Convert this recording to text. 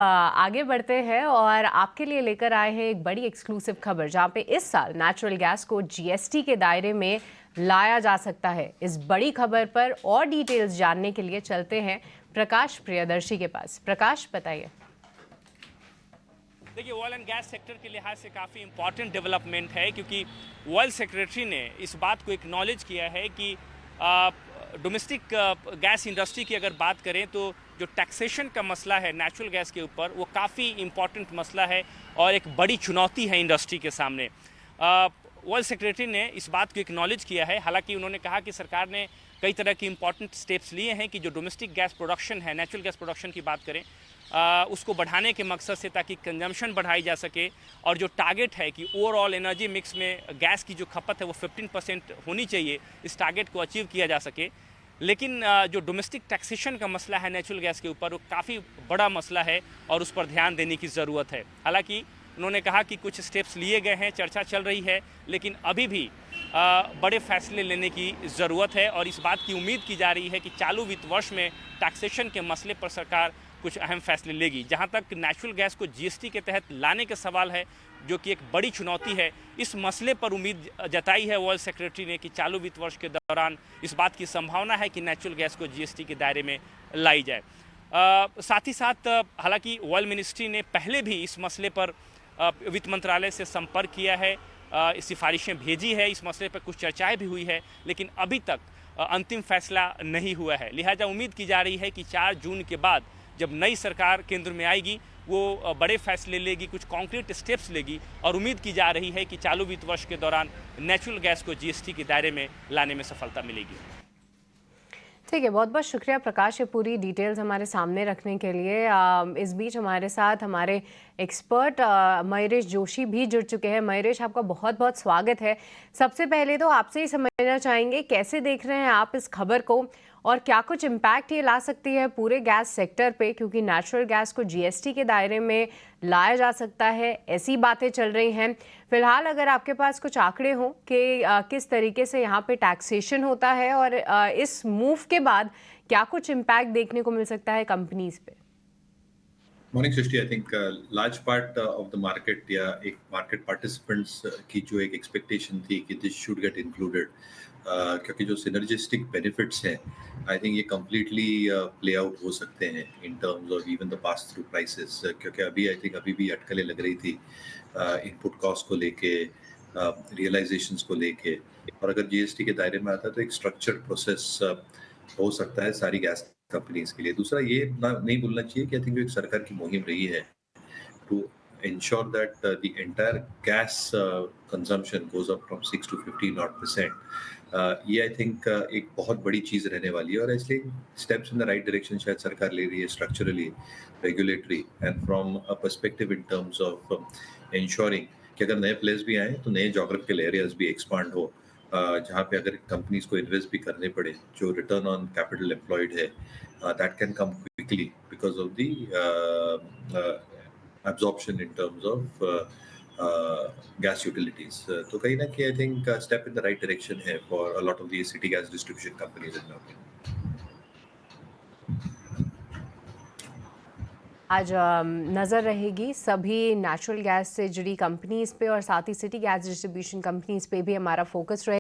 आगे बढ़ते हैं और आपके लिए लेकर आए हैं एक बड़ी एक्सक्लूसिव खबर जहां पे इस साल नेचुरल गैस को जीएसटी के दायरे में लाया जा सकता है। इस बड़ी खबर पर और डिटेल्स जानने के लिए चलते हैं प्रकाश प्रियदर्शी के पास। प्रकाश, बताइए। देखिए, ऑयल एंड गैस सेक्टर के लिहाज से काफ़ी इंपॉर्टेंट डेवलपमेंट है, क्योंकि ऑयल सेक्रेटरी ने इस बात को एक्नॉलेज किया है कि डोमेस्टिक गैस इंडस्ट्री की अगर बात करें तो जो टैक्सेशन का मसला है नेचुरल गैस के ऊपर, वो काफ़ी इंपॉर्टेंट मसला है और एक बड़ी चुनौती है इंडस्ट्री के सामने। ऑयल सेक्रेटरी ने इस बात को एक्नॉलेज किया है। हालांकि उन्होंने कहा कि सरकार ने कई तरह की इंपॉर्टेंट स्टेप्स लिए हैं कि जो डोमेस्टिक गैस प्रोडक्शन है, नेचुरल गैस प्रोडक्शन की बात करें, उसको बढ़ाने के मकसद से, ताकि कंजम्पशन बढ़ाई जा सके और जो टारगेट है कि ओवरऑल एनर्जी मिक्स में गैस की जो खपत है वो 15% होनी चाहिए, इस टारगेट को अचीव किया जा सके। लेकिन जो डोमेस्टिक टैक्सेशन का मसला है नेचुरल गैस के ऊपर, वो काफ़ी बड़ा मसला है और उस पर ध्यान देने की ज़रूरत है। हालांकि उन्होंने कहा कि कुछ स्टेप्स लिए गए हैं, चर्चा चल रही है, लेकिन अभी भी बड़े फैसले लेने की ज़रूरत है और इस बात की उम्मीद की जा रही है कि चालू वित्त वर्ष में टैक्सेशन के मसले पर सरकार कुछ अहम फैसले लेगी। जहां तक नेचुरल गैस को जीएसटी के तहत लाने का सवाल है, जो कि एक बड़ी चुनौती है, इस मसले पर उम्मीद जताई है ऑयल सेक्रेटरी ने कि चालू वित्त वर्ष के दौरान इस बात की संभावना है कि नेचुरल गैस को जीएसटी के दायरे में लाई जाए। साथ ही साथ हालांकि ऑयल मिनिस्ट्री ने पहले भी इस मसले पर वित्त मंत्रालय से संपर्क किया है, सिफारिशें भेजी है, इस मसले पर कुछ चर्चाएं भी हुई है, लेकिन अभी तक अंतिम फैसला नहीं हुआ है। लिहाजा उम्मीद की जा रही है कि 4 जून के बाद जब नई सरकार केंद्र में आएगी, वो बड़े फैसले लेगी, कुछ कॉन्क्रीट स्टेप्स लेगी और उम्मीद की जा रही है कि चालू वित्त वर्ष के दौरान नेचुरल गैस को जीएसटी के दायरे में लाने में सफलता मिलेगी। ठीक है, बहुत बहुत शुक्रिया प्रकाश, ये पूरी डिटेल्स हमारे सामने रखने के लिए। इस बीच हमारे साथ हमारे एक्सपर्ट मयूरेश जोशी भी जुड़ चुके हैं। मयूरेश, आपका बहुत बहुत स्वागत है। सबसे पहले तो आपसे ही समझना चाहेंगे, कैसे देख रहे हैं आप इस खबर को और क्या कुछ इम्पैक्ट ये ला सकती है पूरे गैस सेक्टर पे, क्योंकि नेचुरल गैस को जीएसटी के दायरे में लाया जा सकता है, ऐसी बातें चल रही हैं। फिलहाल अगर आपके पास कुछ आंकड़े हों कि किस तरीके से यहाँ पे टैक्सेशन होता है और इस मूव के बाद क्या कुछ इम्पैक्ट देखने को मिल सकता है कंपनीज पे। Morning Srishti, I think large part of the market या एक मार्केट पार्टिसिपेंट्स की जो एक एक्सपेक्टेशन थी कि दिस शुड गेट इंक्लूडेड, क्योंकि जो सिनर्जिस्टिक बेनिफिट्स हैं, आई थिंक ये कम्प्लीटली प्ले आउट हो सकते हैं in terms of even the pass through prices, क्योंकि अभी आई थिंक अभी भी अटकलें लग रही थी इनपुट कॉस्ट को लेके, रियलाइजेशंस को लेके। और अगर जीएसटी के दायरे में आता है तो एक स्ट्रक्चर्ड प्रोसेस हो सकता है सारी गैस कंपनीज के लिए। दूसरा ये नहीं भूलना चाहिए कि आई थिंक जो एक सरकार की मुहिम रही है to ensure that the entire gas consumption goes up from 6 to 15 odd percent, ये आई थिंक एक बहुत बड़ी चीज रहने वाली है और इसलिए steps in the right direction शायद सरकार ले रही है, structurally, regulatory and from a perspective in terms of ensuring कि अगर नए प्लेस भी आए तो नए जोग्राफिकल एरियाज भी एक्सपांड हो, जहाँ पे अगर कंपनीज को इन्वेस्ट भी करने पड़े, जो रिटर्न ऑन कैपिटल एम्प्लॉयड है that can come quickly because of the absorption in terms of gas utilities. तो कहीं ना कहीं I think step in the right direction है for a lot of these city gas distribution companies in my opinion. आज नज़र रहेगी सभी natural gas से जुड़ी कंपनीज पे और साथ ही सिटी गैस डिस्ट्रीब्यूशन कंपनीज पे भी हमारा फोकस रहेगा।